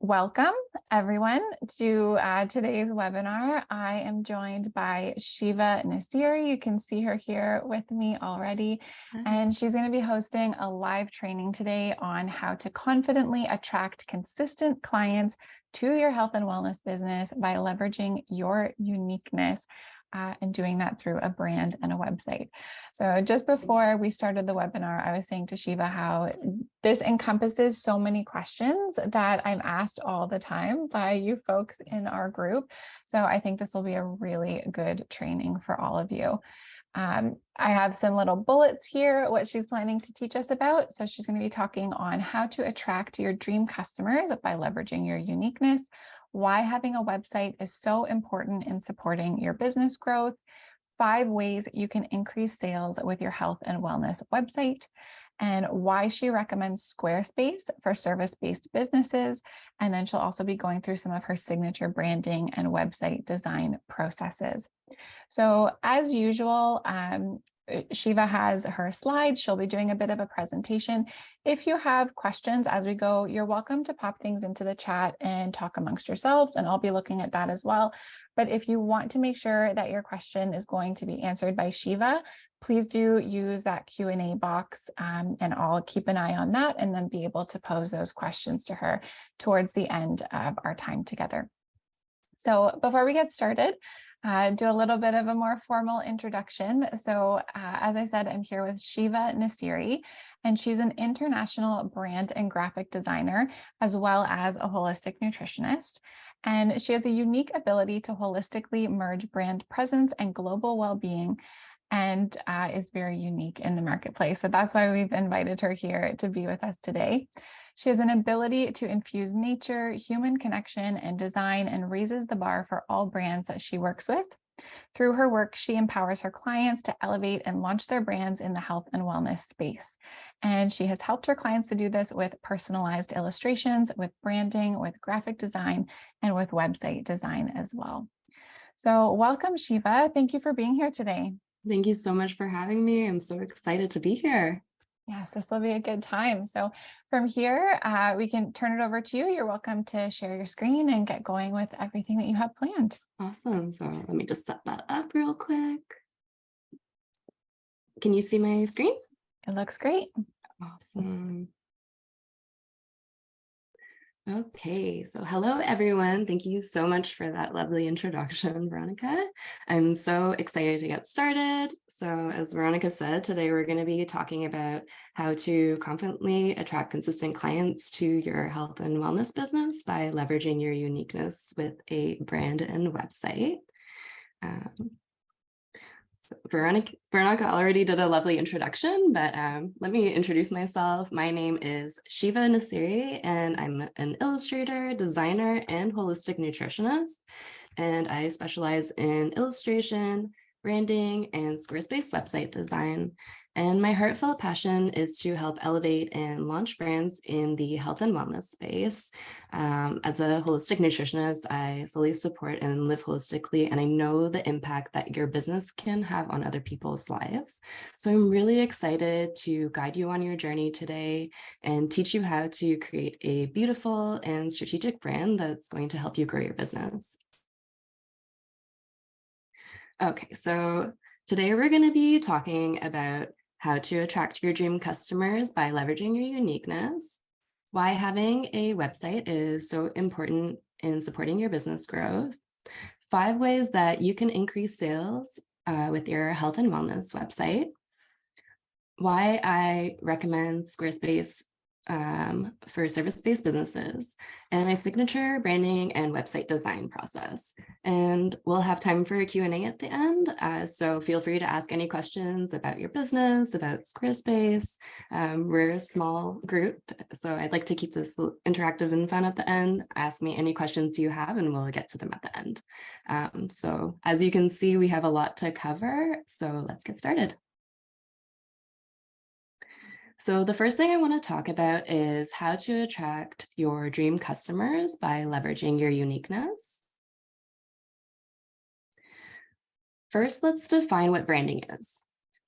Welcome everyone to today's webinar. I am joined by Shiva Nassiri. You can see her here with me already. And she's going to be hosting a live training today on how to confidently attract consistent clients to your health and wellness business by leveraging your uniqueness. And doing that through a brand and a website. So just before we started the webinar, I was saying to Shiva how this encompasses so many questions that I'm asked all the time by you folks in our group. So I think this will be a really good training for all of you. I have some little bullets here, what she's planning to teach us about. So she's going to be talking on how to attract your dream customers by leveraging your uniqueness, why having a website is so important in supporting your business growth, 5 ways you can increase sales with your health and wellness website, and why she recommends Squarespace for service-based businesses. And then she'll also be going through some of her signature branding and website design processes. So as usual, Shiva has her slides. She'll be doing a bit of a presentation. If you have questions as we go, you're welcome to pop things into the chat and talk amongst yourselves, and I'll be looking at that as well. But if you want to make sure that your question is going to be answered by Shiva, please do use that Q&A box, and I'll keep an eye on that and then be able to pose those questions to her towards the end of our time together. So before we get started, do a little bit of a more formal introduction. So as I said, I'm here with Shiva Nassiri, and she's an international brand and graphic designer, as well as a holistic nutritionist. And she has a unique ability to holistically merge brand presence and global well-being, and is very unique in the marketplace. So that's why we've invited her here to be with us today. She has an ability to infuse nature, human connection, and design, and raises the bar for all brands that she works with. Through her work, she empowers her clients to elevate and launch their brands in the health and wellness space. And she has helped her clients to do this with personalized illustrations, with branding, with graphic design, and with website design as well. So welcome, Shiva. Thank you for being here today. Thank you so much for having me. I'm so excited to be here. Yes, this will be a good time. So from here, we can turn it over to you. You're welcome to share your screen and get going with everything that you have planned. Awesome. So let me just set that up real quick. Can you see my screen? It looks great. Awesome. Okay, so hello everyone. Thank you so much for that lovely introduction, Veronica. I'm so excited to get started. So as Veronica said, today we're going to be talking about how to confidently attract consistent clients to your health and wellness business by leveraging your uniqueness with a brand and website. So Veronica already did a lovely introduction, but let me introduce myself. My name is Shiva Nassiri, and I'm an illustrator, designer, and holistic nutritionist. And I specialize in illustration, branding, and Squarespace website design. And my heartfelt passion is to help elevate and launch brands in the health and wellness space. As a holistic nutritionist, I fully support and live holistically, and I know the impact that your business can have on other people's lives. So I'm really excited to guide you on your journey today and teach you how to create a beautiful and strategic brand that's going to help you grow your business. Okay, so today we're going to be talking about how to attract your dream customers by leveraging your uniqueness, why having a website is so important in supporting your business growth, 5 ways that you can increase sales with your health and wellness website, why I recommend Squarespace for service-based businesses, and my signature branding and website design process. And we'll have time for a Q&A at the end, so feel free to ask any questions about your business, about Squarespace. We're a small group, so I'd like to keep this interactive and fun at the end. Ask me any questions you have and we'll get to them at the end. So as you can see, we have a lot to cover, so let's get started. So the first thing I want to talk about is how to attract your dream customers by leveraging your uniqueness. First, let's define what branding is.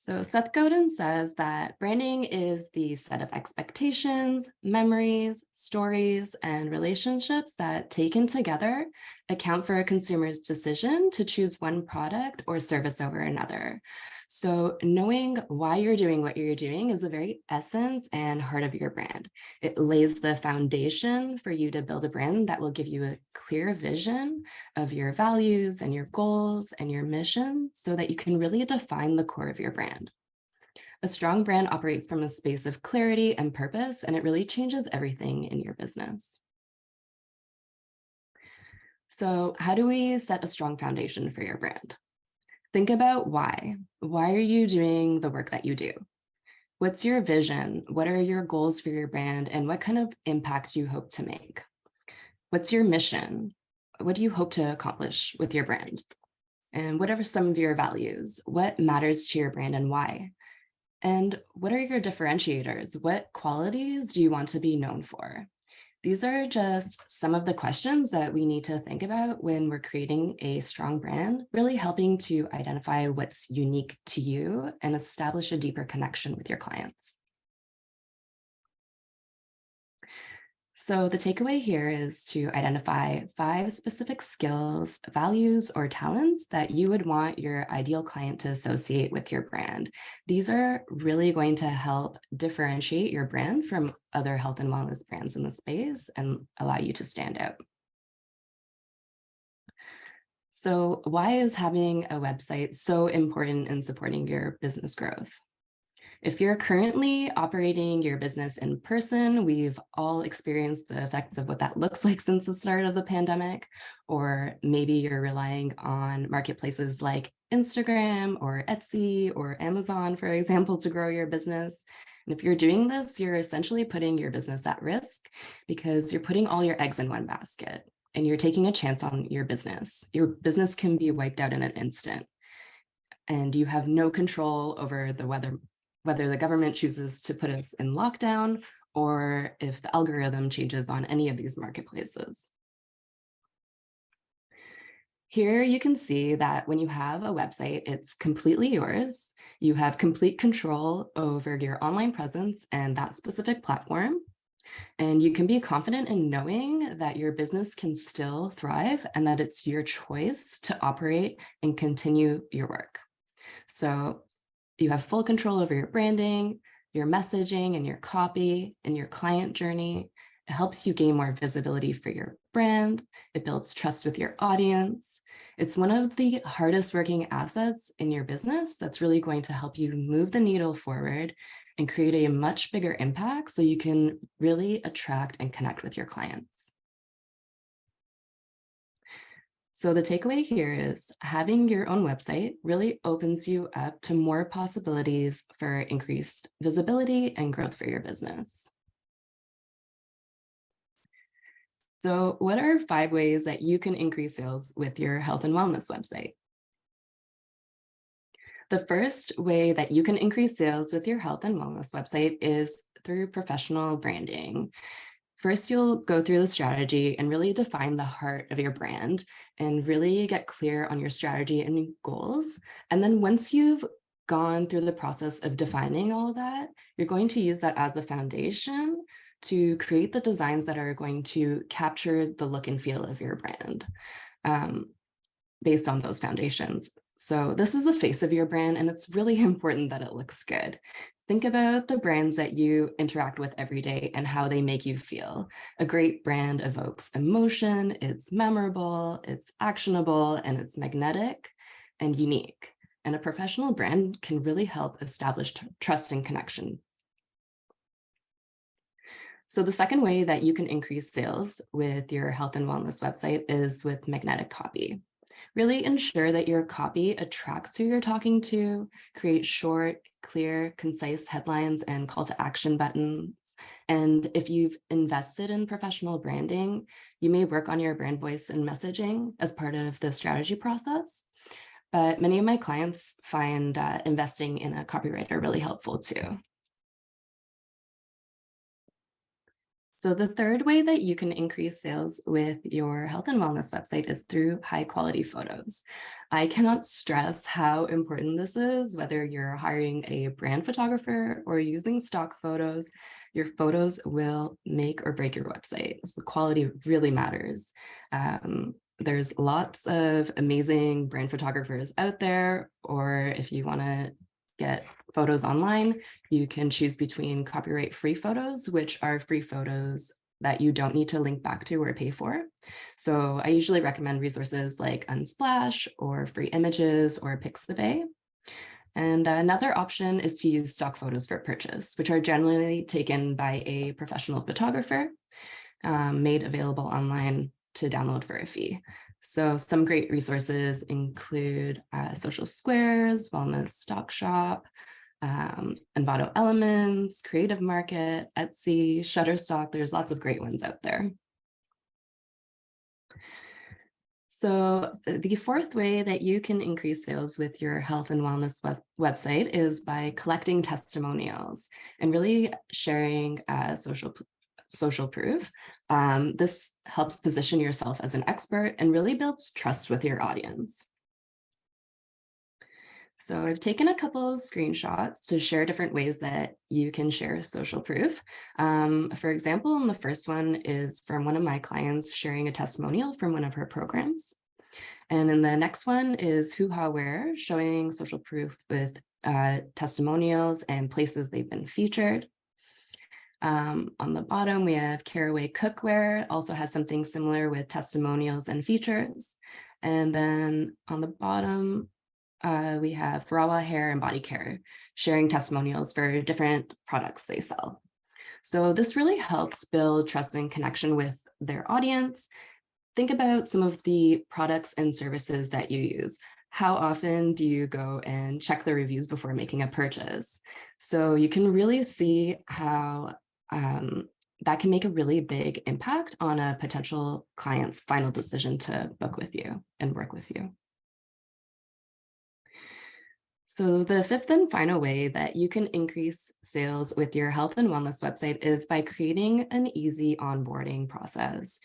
So Seth Godin says that branding is the set of expectations, memories, stories, and relationships that taken together account for a consumer's decision to choose one product or service over another. So knowing why you're doing what you're doing is the very essence and heart of your brand. It lays the foundation for you to build a brand that will give you a clear vision of your values and your goals and your mission so that you can really define the core of your brand. A strong brand operates from a space of clarity and purpose, and it really changes everything in your business. So how do we set a strong foundation for your brand? Think about why. Why are you doing the work that you do? What's your vision? What are your goals for your brand? And what kind of impact do you hope to make? What's your mission? What do you hope to accomplish with your brand? And what are some of your values? What matters to your brand and why? And what are your differentiators? What qualities do you want to be known for? These are just some of the questions that we need to think about when we're creating a strong brand, really helping to identify what's unique to you and establish a deeper connection with your clients. So the takeaway here is to identify 5 specific skills, values, or talents that you would want your ideal client to associate with your brand. These are really going to help differentiate your brand from other health and wellness brands in the space and allow you to stand out. So why is having a website so important in supporting your business growth? If you're currently operating your business in person, we've all experienced the effects of what that looks like since the start of the pandemic, or maybe you're relying on marketplaces like Instagram or Etsy or Amazon, for example, to grow your business. And if you're doing this, you're essentially putting your business at risk because you're putting all your eggs in one basket and you're taking a chance on your business. Your business can be wiped out in an instant, and you have no control over whether the government chooses to put us in lockdown or if the algorithm changes on any of these marketplaces. Here you can see that when you have a website, it's completely yours. You have complete control over your online presence and that specific platform. And you can be confident in knowing that your business can still thrive and that it's your choice to operate and continue your work. So you have full control over your branding, your messaging, and your copy, and your client journey. It helps you gain more visibility for your brand. It builds trust with your audience. It's one of the hardest working assets in your business that's really going to help you move the needle forward and create a much bigger impact so you can really attract and connect with your clients. So the takeaway here is having your own website really opens you up to more possibilities for increased visibility and growth for your business. So what are 5 ways that you can increase sales with your health and wellness website? The first way that you can increase sales with your health and wellness website is through professional branding. First, you'll go through the strategy and really define the heart of your brand and really get clear on your strategy and goals. And then once you've gone through the process of defining all of that, you're going to use that as the foundation to create the designs that are going to capture the look and feel of your brand based on those foundations. So this is the face of your brand, and it's really important that it looks good. Think about the brands that you interact with every day and how they make you feel. A great brand evokes emotion, it's memorable, it's actionable, and it's magnetic and unique. And a professional brand can really help establish trust and connection. So the second way that you can increase sales with your health and wellness website is with magnetic copy. Really ensure that your copy attracts who you're talking to, create short, clear, concise headlines and call to action buttons. And if you've invested in professional branding, you may work on your brand voice and messaging as part of the strategy process. But many of my clients find investing in a copywriter really helpful too. So the third way that you can increase sales with your health and wellness website is through high quality photos. I cannot stress how important this is, whether you're hiring a brand photographer or using stock photos, your photos will make or break your website. So the quality really matters. There's lots of amazing brand photographers out there, or if you want to get photos online, you can choose between copyright-free photos, which are free photos that you don't need to link back to or pay for. So I usually recommend resources like Unsplash or Free Images or Pixabay. And another option is to use stock photos for purchase, which are generally taken by a professional photographer, made available online to download for a fee. So some great resources include Social Squares, Wellness Stock Shop, Envato Elements, Creative Market, Etsy, Shutterstock. There's lots of great ones out there. So the fourth way that you can increase sales with your health and wellness website is by collecting testimonials and really sharing social proof. This helps position yourself as an expert and really builds trust with your audience. So I've taken a couple of screenshots to share different ways that you can share social proof. For example, the first one is from one of my clients sharing a testimonial from one of her programs. And then the next one is Who Ha Where, showing social proof with testimonials and places they've been featured. On the bottom, we have Caraway Cookware, also has something similar with testimonials and features. And then on the bottom, we have Farawa Hair and Body Care, sharing testimonials for different products they sell. So this really helps build trust and connection with their audience. Think about some of the products and services that you use. How often do you go and check the reviews before making a purchase? So you can really see how that can make a really big impact on a potential client's final decision to book with you and work with you. So the fifth and final way that you can increase sales with your health and wellness website is by creating an easy onboarding process.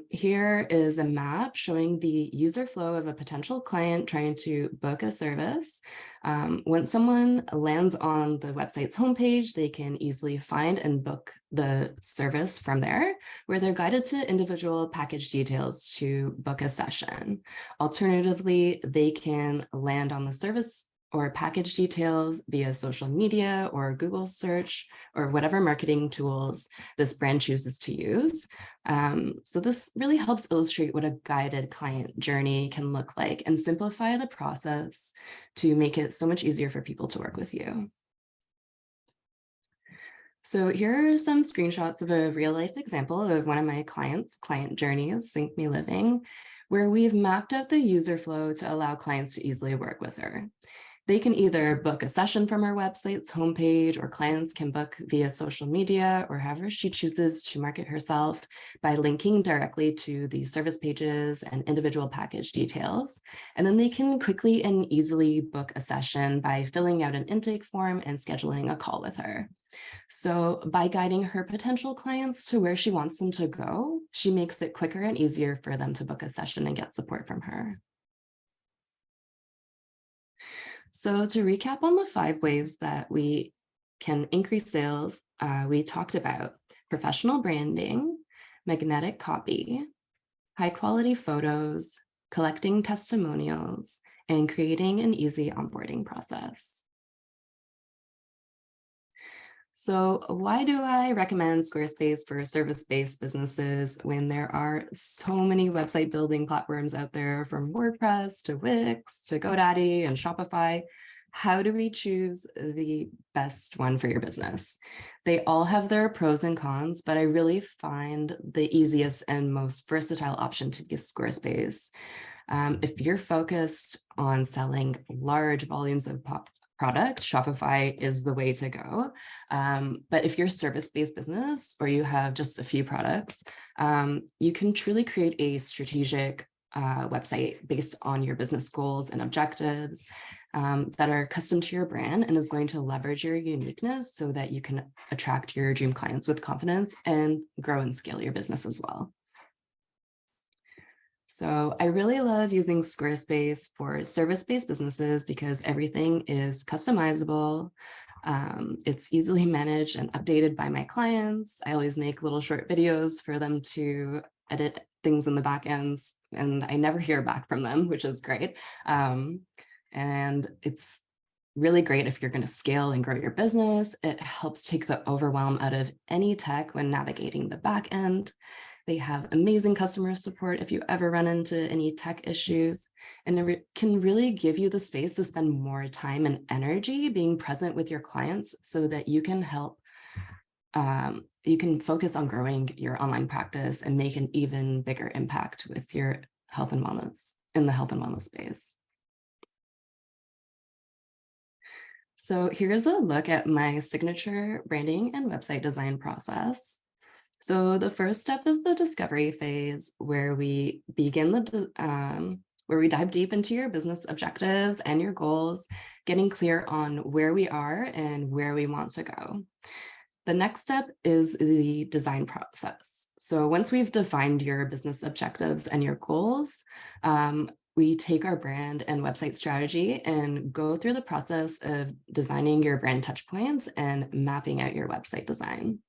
Here is a map showing the user flow of a potential client trying to book a service. When someone lands on the website's homepage, they can easily find and book the service from there, where they're guided to individual package details to book a session. Alternatively, they can land on the service or package details via social media or Google search or whatever marketing tools this brand chooses to use. So this really helps illustrate what a guided client journey can look like and simplify the process to make it so much easier for people to work with you. So here are some screenshots of a real life example of one of my clients' client journeys, Sync Me Living, where we've mapped out the user flow to allow clients to easily work with her. They can either book a session from our website's homepage, or clients can book via social media or however she chooses to market herself by linking directly to the service pages and individual package details. And then they can quickly and easily book a session by filling out an intake form and scheduling a call with her. So by guiding her potential clients to where she wants them to go, she makes it quicker and easier for them to book a session and get support from her. So to recap on the 5 ways that we can increase sales, we talked about professional branding, magnetic copy, high quality photos, collecting testimonials, and creating an easy onboarding process. So why do I recommend Squarespace for service-based businesses when there are so many website building platforms out there, from WordPress to Wix to GoDaddy and Shopify? How do we choose the best one for your business? They all have their pros and cons, but I really find the easiest and most versatile option to be Squarespace. If you're focused on selling large volumes of product, Shopify is the way to go. But if you're a service-based business or you have just a few products, you can truly create a strategic website based on your business goals and objectives. that are custom to your brand and is going to leverage your uniqueness so that you can attract your dream clients with confidence and grow and scale your business as well. So I really love using Squarespace for service-based businesses because everything is customizable. It's easily managed and updated by my clients. I always make little short videos for them to edit things in the back ends, and I never hear back from them, which is great. And it's really great if you're going to scale and grow your business. It helps take the overwhelm out of any tech when navigating the back end. They have amazing customer support if you ever run into any tech issues, and it can really give you the space to spend more time and energy being present with your clients so that you can help, you can focus on growing your online practice and make an even bigger impact with your health and wellness in the health and wellness space. So here's a look at my signature branding and website design process. So the first step is the discovery phase, where we begin where we dive deep into your business objectives and your goals, getting clear on where we are and where we want to go. The next step is the design process. So once we've defined your business objectives and your goals, we take our brand and website strategy and go through the process of designing your brand touchpoints and mapping out your website design.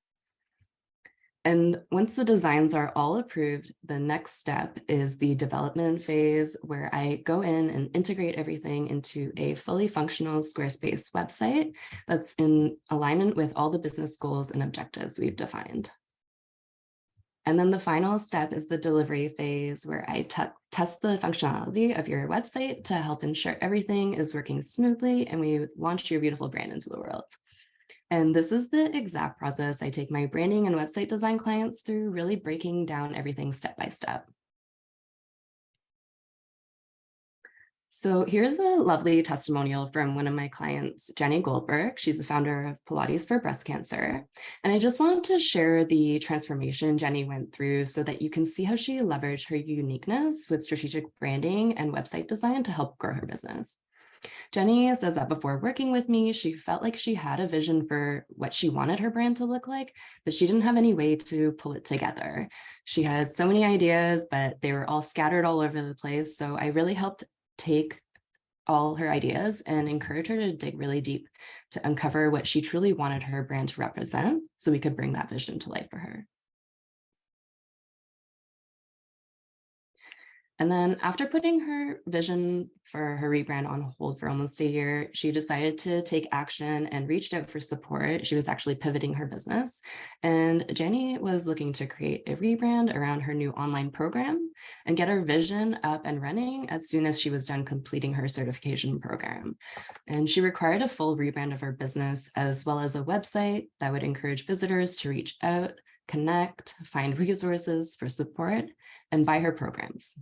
And once the designs are all approved, the next step is the development phase, where I go in and integrate everything into a fully functional Squarespace website that's in alignment with all the business goals and objectives we've defined. And then the final step is the delivery phase, where I test the functionality of your website to help ensure everything is working smoothly and we launch your beautiful brand into the world. And this is the exact process I take my branding and website design clients through, really breaking down everything step by step. So here's a lovely testimonial from one of my clients, Jenny Goldberg. She's the founder of Pilates for Breast Cancer. And I just wanted to share the transformation Jenny went through so that you can see how she leveraged her uniqueness with strategic branding and website design to help grow her business. Jenny says that before working with me, she felt like she had a vision for what she wanted her brand to look like, but she didn't have any way to pull it together. She had so many ideas, but they were all scattered all over the place. So I really helped take all her ideas and encourage her to dig really deep to uncover what she truly wanted her brand to represent so we could bring that vision to life for her. And then after putting her vision for her rebrand on hold for almost a year, she decided to take action and reached out for support. She was actually pivoting her business. And Jenny was looking to create a rebrand around her new online program and get her vision up and running as soon as she was done completing her certification program. And she required a full rebrand of her business, as well as a website that would encourage visitors to reach out, connect, find resources for support, and buy her programs.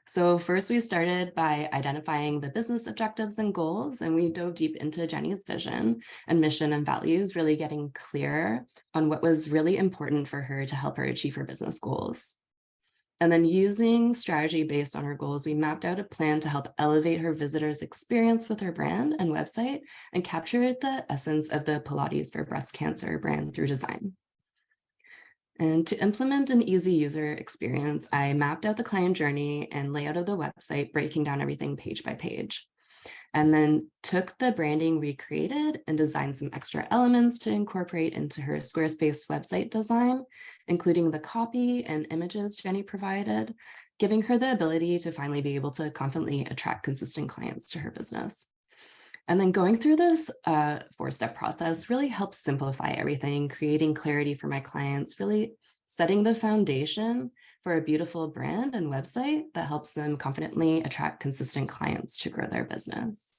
So first we started by identifying the business objectives and goals, and we dove deep into Jenny's vision and mission and values, really getting clear on what was really important for her to help her achieve her business goals. And then using strategy based on her goals, we mapped out a plan to help elevate her visitors' experience with her brand and website and capture the essence of the Pilates for Breast Cancer brand through design. And to implement an easy user experience, I mapped out the client journey and layout of the website, breaking down everything page by page. And then took the branding we created and designed some extra elements to incorporate into her Squarespace website design, including the copy and images Jenny provided, giving her the ability to finally be able to confidently attract consistent clients to her business. And then going through this 4-step process really helps simplify everything, creating clarity for my clients, really setting the foundation for a beautiful brand and website that helps them confidently attract consistent clients to grow their business.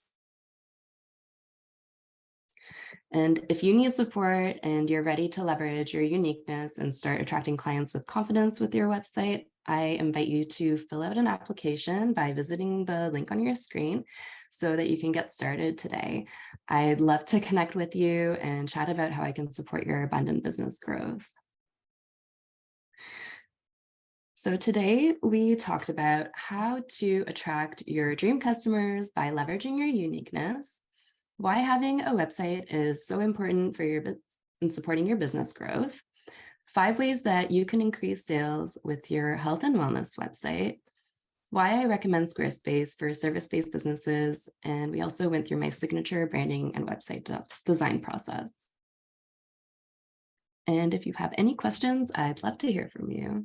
And if you need support and you're ready to leverage your uniqueness and start attracting clients with confidence with your website, I invite you to fill out an application by visiting the link on your screen so that you can get started today. I'd love to connect with you and chat about how I can support your abundant business growth. So today we talked about how to attract your dream customers by leveraging your uniqueness, why having a website is so important for your in supporting your business growth, 5 ways that you can increase sales with your health and wellness website, why I recommend Squarespace for service-based businesses, and we also went through my signature branding and website design process. And if you have any questions, I'd love to hear from you.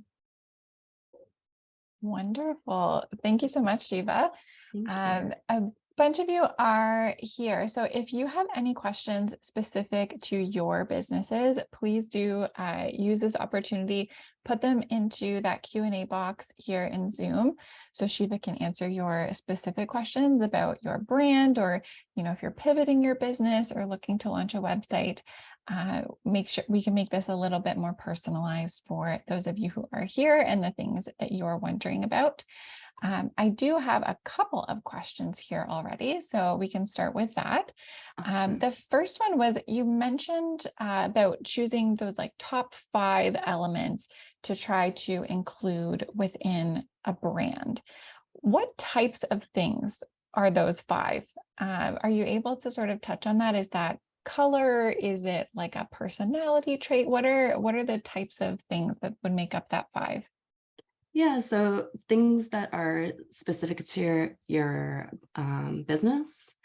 Wonderful. Thank you so much, Shiva. Thank you. A bunch of you are here. So if you have any questions specific to your businesses, please do use this opportunity, put them into that Q&A box here in Zoom. So Shiva can answer your specific questions about your brand, or, if you're pivoting your business or looking to launch a website. Make sure we can make this a little bit more personalized for those of you who are here and the things that you're wondering about. I do have a couple of questions here already, so we can start with that. Awesome. The first one was, you mentioned about choosing those top 5 elements to try to include within a brand. What types of things are those 5? Are you able to sort of touch on that? Is that color? Is it like a personality trait? What are the types of things that would make up that 5? Yeah, so things that are specific to your business.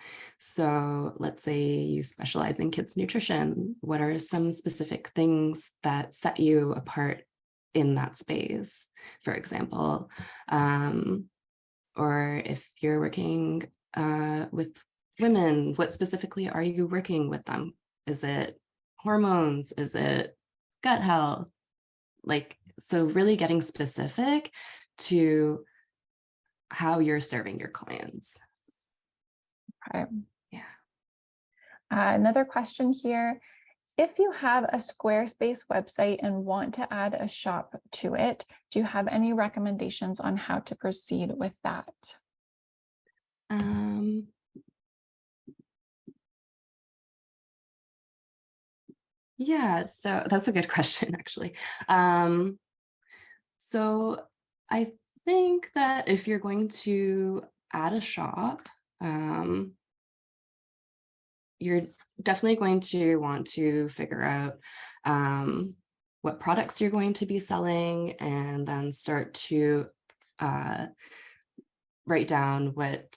So let's say you specialize in kids nutrition. What are some specific things that set you apart in that space, for example? Or if you're working with women, what specifically are you working with them? Is it hormones? Is it gut health? So really getting specific to how you're serving your clients. Okay. Yeah. Another question here. If you have a Squarespace website and want to add a shop to it, do you have any recommendations on how to proceed with that? Yeah, so that's a good question, actually. So I think that if you're going to add a shop, you're definitely going to want to figure out what products you're going to be selling, and then start to write down what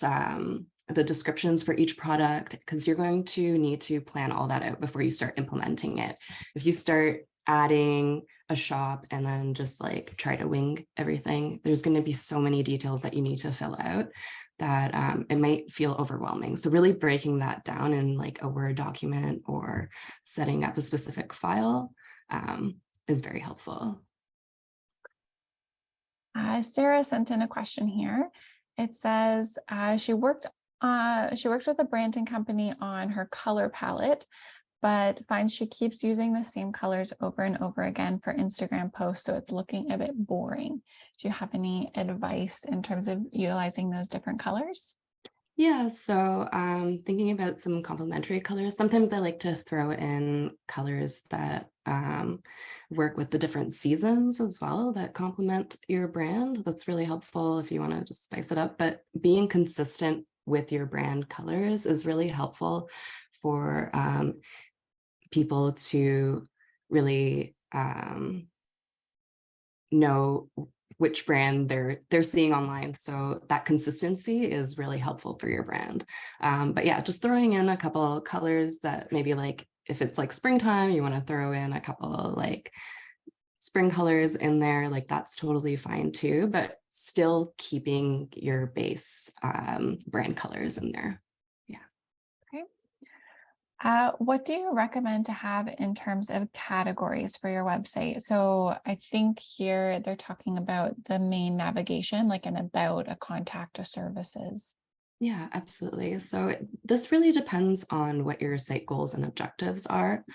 the descriptions for each product, because you're going to need to plan all that out before you start implementing it. If you start adding a shop and then just try to wing everything, there's going to be so many details that you need to fill out that it might feel overwhelming. So really breaking that down in a Word document or setting up a specific file is very helpful. Sarah sent in a question here. It says she worked with a branding company on her color palette, but finds she keeps using the same colors over and over again for Instagram posts, so it's looking a bit boring. Do you have any advice in terms of utilizing those different colors? Yeah, so thinking about some complementary colors, sometimes I like to throw in colors that work with the different seasons as well, that complement your brand. That's really helpful if you want to just spice it up, but being consistent with your brand colors is really helpful for people to really know which brand they're seeing online. So that consistency is really helpful for your brand. But yeah, just throwing in a couple colors that maybe if it's springtime, you want to throw in a couple spring colors in there, that's totally fine too, but still keeping your base brand colors in there. Yeah. Okay. What do you recommend to have in terms of categories for your website? So I think here they're talking about the main navigation, like an about, a contact, a services. Yeah, absolutely. So this really depends on what your site goals and objectives are,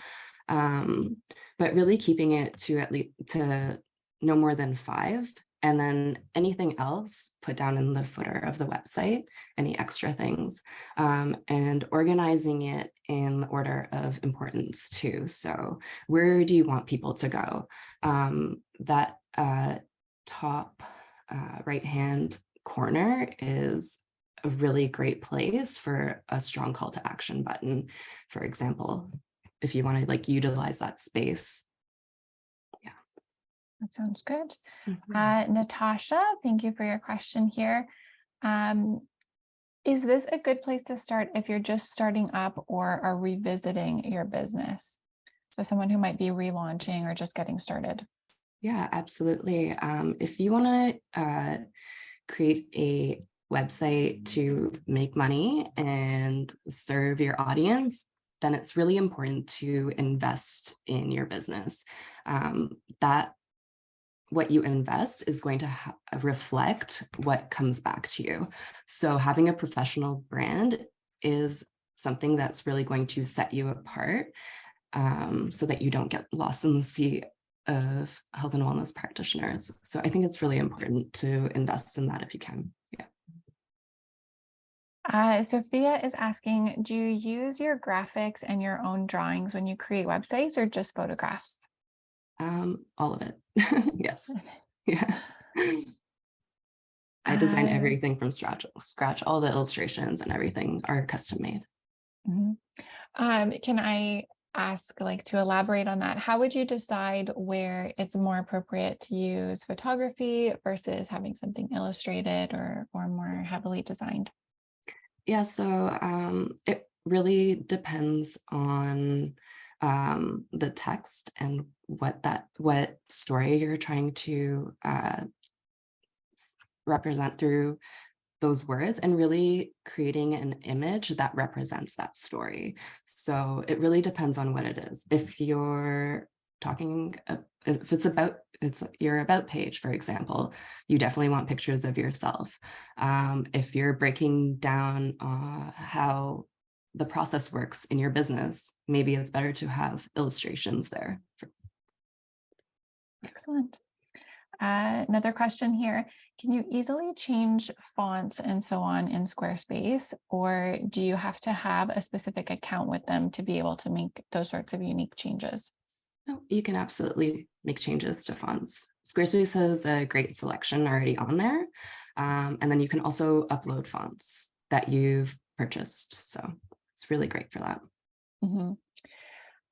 but really keeping it to at least to no more than 5. And then anything else put down in the footer of the website, any extra things, and organizing it in order of importance too. So where do you want people to go? That top right-hand corner is a really great place for a strong call to action button, for example, if you want to like utilize that space. Yeah. That sounds good. Mhm. Natasha, thank you for your question here. Is this a good place to start if you're just starting up or are revisiting your business? So someone who might be relaunching or just getting started. Yeah, absolutely. If you want to create a website to make money and serve your audience, then it's really important to invest in your business. That what you invest is going to reflect what comes back to you. So having a professional brand is something that's really going to set you apart, so that you don't get lost in the sea of health and wellness practitioners. So I think it's really important to invest in that if you can. Yeah. Sophia is asking, do you use your graphics and your own drawings when you create websites or just photographs? All of it. Yes. Yeah. I design Uh, everything from scratch. All the illustrations and everything are custom made. mhm. Can I ask, like, to elaborate on that? How would you decide where it's more appropriate to use photography versus having something illustrated or more heavily designed? Yeah, so it really depends on the text and what story you're trying to represent through those words, and really creating an image that represents that story. So it really depends on what it is. If you're talking, if it's your about page, for example, you definitely want pictures of yourself. If you're breaking down how the process works in your business, maybe it's better to have illustrations there. Excellent. Another question here. Can you easily change fonts and so on in Squarespace, or do you have to have a specific account with them to be able to make those sorts of unique changes? No, you can absolutely make changes to fonts. Squarespace has a great selection already on there. And then you can also upload fonts that you've purchased. So it's really great for that. Mhm.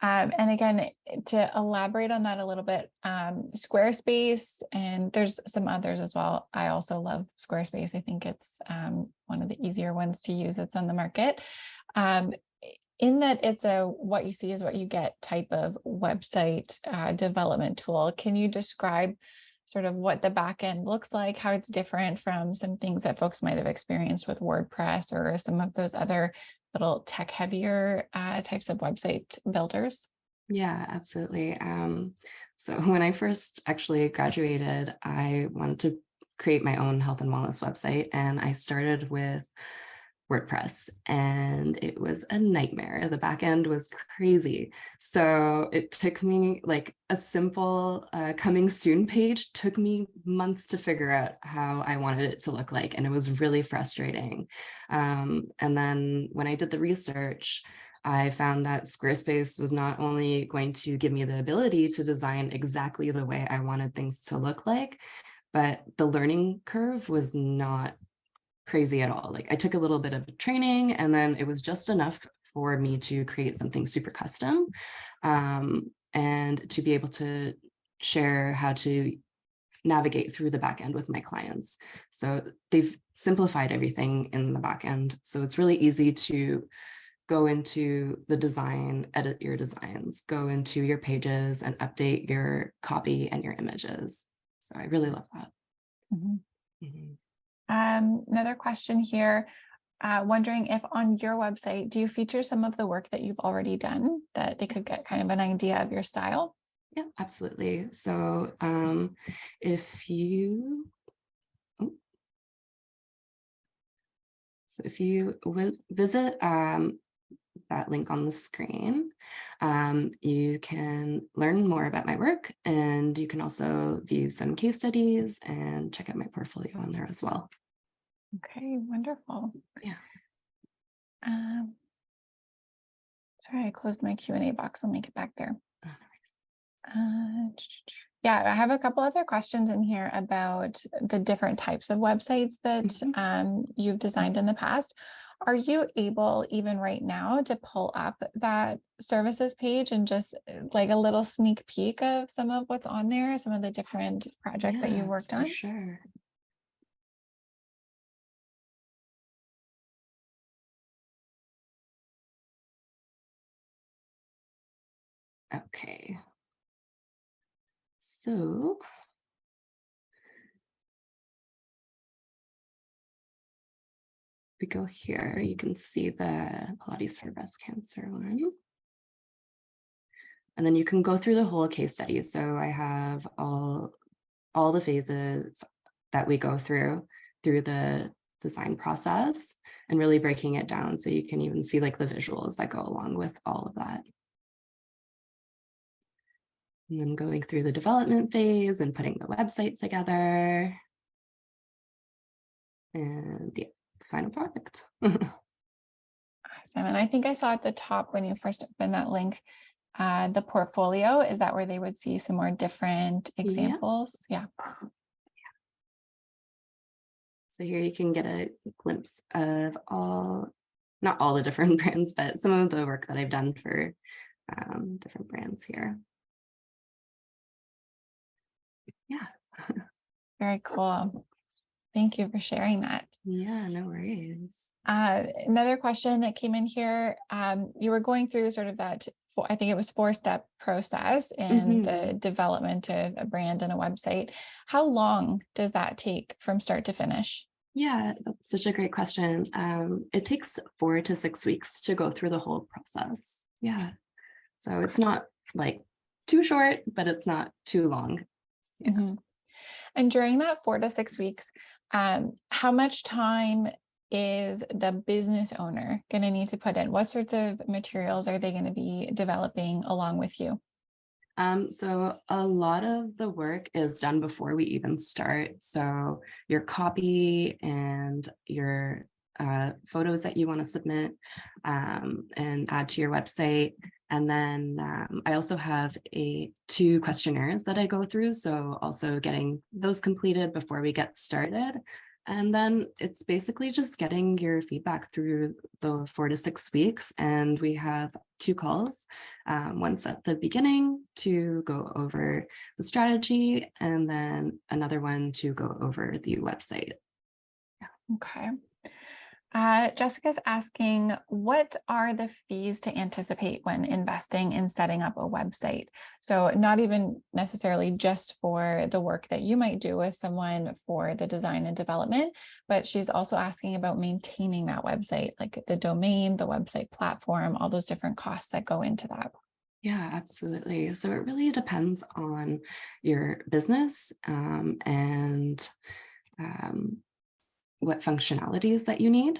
And again, to elaborate on that a little bit, Squarespace, and there's some others as well. I also love Squarespace. I think it's one of the easier ones to use that's on the market. Um, in that it's a what you see is what you get type of website development tool. Can you describe sort of what the back end looks like, how it's different from some things that folks might have experienced with WordPress or some of those other little tech heavier types of website builders? Yeah, absolutely. So when I first actually graduated, I wanted to create my own health and wellness website, and I started with WordPress, and it was a nightmare. The back end was crazy. So it took me like a simple coming soon page took me months to figure out how I wanted it to look like. And it was really frustrating. And then when I did the research, I found that Squarespace was not only going to give me the ability to design exactly the way I wanted things to look like, but the learning curve was not crazy at all. Like I took a little bit of training, and then it was just enough for me to create something super custom, and to be able to share how to navigate through the back end with my clients. So they've simplified everything in the back end. So it's really easy to go into the design, edit your designs, go into your pages and update your copy and your images. So I really love that. Mhm. Mhm. Another question here. Wondering if on your website, do you feature some of the work that you've already done that they could get kind of an idea of your style? Yeah, absolutely. So if you oh, if you will visit that link on the screen, you can learn more about my work, and you can also view some case studies and check out my portfolio on there as well. Okay, wonderful. Yeah. Um, Sorry, I closed my Q&A box. I'll make it back there. Uh, Uh, Yeah, I have a couple other questions in here about the different types of websites that you've designed in the past. Are you able, even right now, to pull up that services page and just like a little sneak peek of some of what's on there, some of the different projects that you've Yeah, worked for on? sure. Okay. So we go here, you can see the Pilates for breast cancer one. And then you can go through the whole case study. So I have all the phases that we go through the design process and really breaking it down so you can even see like the visuals that go along with all of that. And then going through the development phase and putting the website together. And yeah, the final product. Awesome. And I think I saw at the top when you first opened that link, the portfolio. Is that where they would see some more different Yeah. examples? Yeah. So here you can get a glimpse of not all the different brands, but some of the work that I've done for different brands here. Yeah. Very cool. Thank you for sharing that. Yeah, no worries. Another question that came in here, you were going through sort of that, I think it was 4-step process in the development of a brand and a website. How long does that take from start to finish? Yeah, that's such a great question. It takes 4 to 6 weeks to go through the whole process. Yeah. So it's not like too short, but it's not too long. Yeah. Mm-hmm. And during that 4 to 6 weeks, how much time is the business owner going to need to put in? What sorts of materials are they going to be developing along with you? So a lot of the work is done before we even start. So your copy and your photos that you want to submit and add to your website. And then I also have 2 questionnaires that I go through. So also getting those completed before we get started. And then it's basically just getting your feedback through the 4 to 6 weeks. And we have 2 calls, once at the beginning to go over the strategy, and then another one to go over the website. Okay. Jessica's asking, what are the fees to anticipate when investing in setting up a website? So not even necessarily just for the work that you might do with someone for the design and development, but she's also asking about maintaining that website, like the domain, the website platform, all those different costs that go into that. Yeah, absolutely. So it really depends on your business and what functionalities that you need.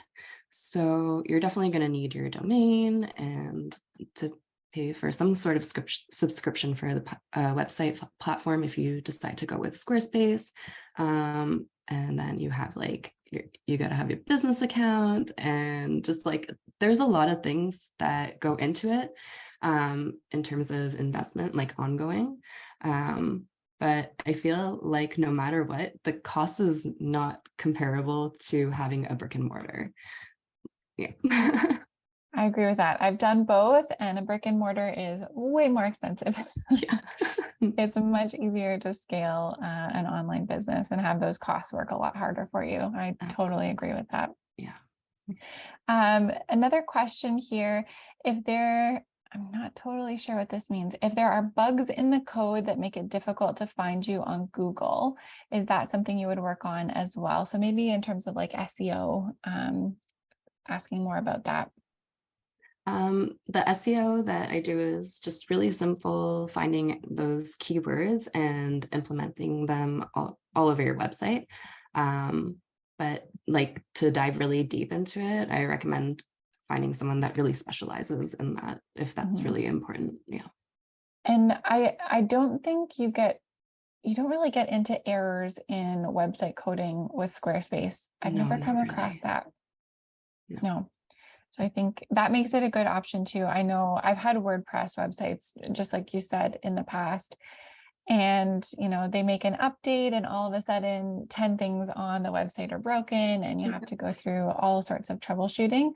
So you're definitely going to need your domain and to pay for some sort of subscription for the website platform if you decide to go with Squarespace. And then you have like, you got to have your business account, and just like there's a lot of things that go into it in terms of investment, like ongoing. But I feel like no matter what, the cost is not comparable to having a brick and mortar. Yeah. I agree with that. I've done both, and a brick and mortar is way more expensive. Yeah. It's much easier to scale an online business and have those costs work a lot harder for you. I totally agree with that. Yeah. Another question here, I'm not totally sure what this means. If there are bugs in the code that make it difficult to find you on Google, is that something you would work on as well? So maybe in terms of like SEO, asking more about that. The SEO that I do is just really simple, finding those keywords and implementing them all over your website. But like to dive really deep into it, I recommend finding someone that really specializes in that, if that's really important. Yeah. And I don't think you don't really get into errors in website coding with Squarespace. I've No, never not come across really. that. No. No. So I think that makes it a good option too. I know I've had WordPress websites, just like you said, in the past. and they make an update and all of a sudden 10 things on the website are broken and you have to go through all sorts of troubleshooting.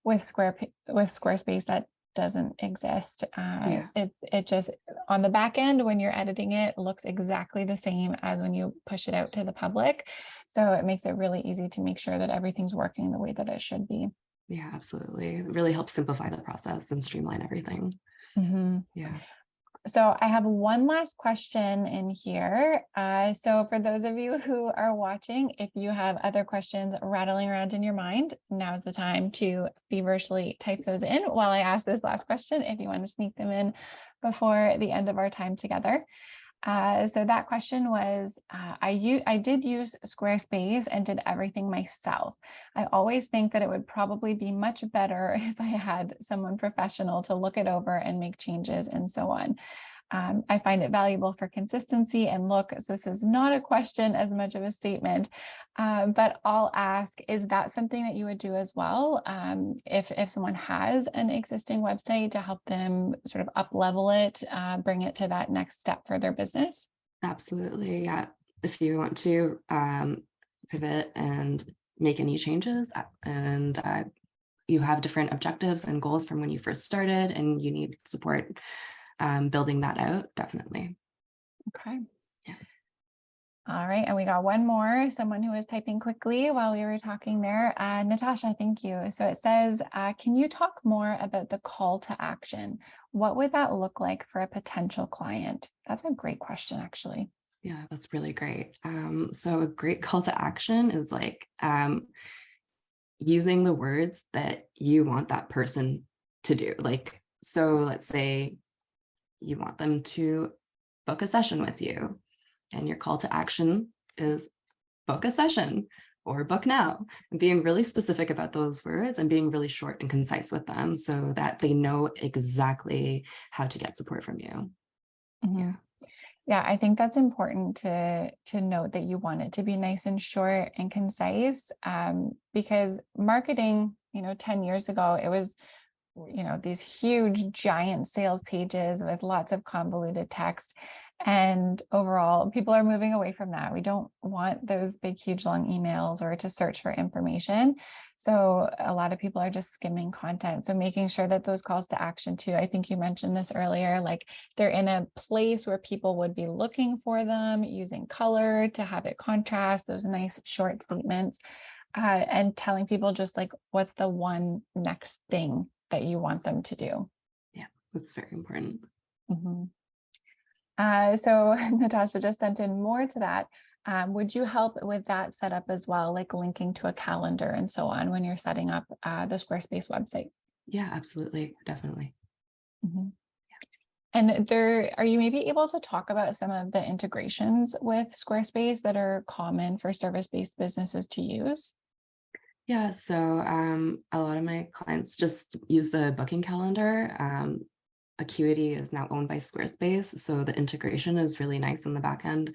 With Squarespace, that doesn't exist. It just, on the back end, when you're editing it, looks exactly the same as when you push it out to the public. So it makes it really easy to make sure that everything's working the way that it should be. Yeah, absolutely. It really helps simplify the process and streamline everything. Mm-hmm. Yeah. So I have one last question in here. So for those of you who are watching, if you have other questions rattling around in your mind, now's the time to feverishly type those in while I ask this last question, if you want to sneak them in before the end of our time together. So that question was, I did use Squarespace and did everything myself. I always think that it would probably be much better if I had someone professional to look it over and make changes and so on. I find it valuable for consistency and look. So this is not a question as much of a statement, but I'll ask, is that something that you would do as well? If someone has an existing website, to help them sort of up level it, bring it to that next step for their business? Absolutely. Yeah. If you want to pivot and make any changes and you have different objectives and goals from when you first started and you need support building that out, definitely. Okay. Yeah. All right. And we got one more, someone who was typing quickly while we were talking there. Natasha, thank you. So it says, can you talk more about the call to action? What would that look like for a potential client? That's a great question, actually. Yeah, that's really great. So a great call to action is like using the words that you want that person to do. Like, so let's say you want them to book a session with you, and your call to action is book a session or book now, and being really specific about those words and being really short and concise with them so that they know exactly how to get support from you. Mm-hmm. Yeah. Yeah, I think that's important to note, that you want it to be nice and short and concise, because marketing, 10 years ago, it was, these huge giant sales pages with lots of convoluted text. And overall, people are moving away from that. We don't want those big, huge, long emails or to search for information. So a lot of people are just skimming content. So making sure that those calls to action too, I think you mentioned this earlier, like they're in a place where people would be looking for them, using color to have it contrast, those nice short statements, and telling people just like, what's the one next thing that you want them to do. Yeah, that's very important. Mm-hmm. So Natasha just sent in more to that. Would you help with that setup as well, like linking to a calendar and so on when you're setting up the Squarespace website? Yeah, absolutely. Definitely. Mm-hmm. And are you maybe able to talk about some of the integrations with Squarespace that are common for service-based businesses to use? Yeah, so a lot of my clients just use the booking calendar. Acuity is now owned by Squarespace, so the integration is really nice in the back end.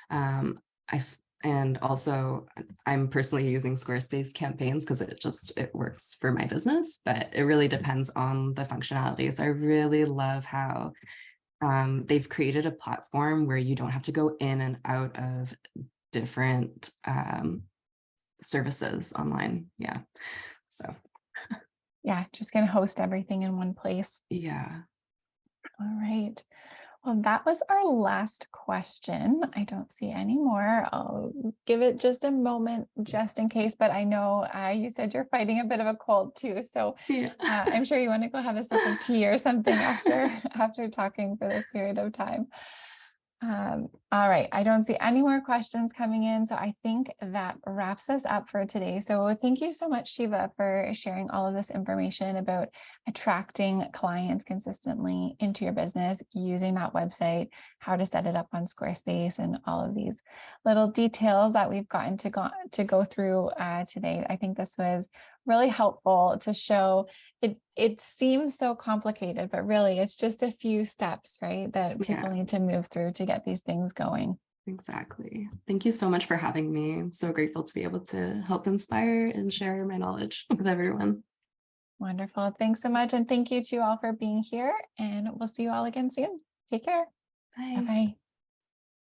And also I'm personally using Squarespace campaigns because it works for my business, but it really depends on the functionality. So I really love how they've created a platform where you don't have to go in and out of different services online. Yeah. So Yeah, just going to host everything in one place. yeah. All right. Well, that was our last question. I don't see any more. I'll give it just a moment just in case, but I know you said you're fighting a bit of a cold too. So Yeah. I'm sure you want to go have a sip of tea or something after talking for this period of time. All right, I don't see any more questions coming in, so I think that wraps us up for today. So thank you so much, Shiva, for sharing all of this information about attracting clients consistently into your business, using that website, how to set it up on Squarespace, and all of these little details that we've gotten to go through today. I think this was really helpful to show. It seems so complicated, but really it's just a few steps, right, that people need to move through to get these things going. Exactly. Thank you so much for having me. I'm so grateful to be able to help inspire and share my knowledge with everyone. Wonderful. Thanks so much. And thank you to you all for being here. And we'll see you all again soon. Take care. Bye. Bye-bye.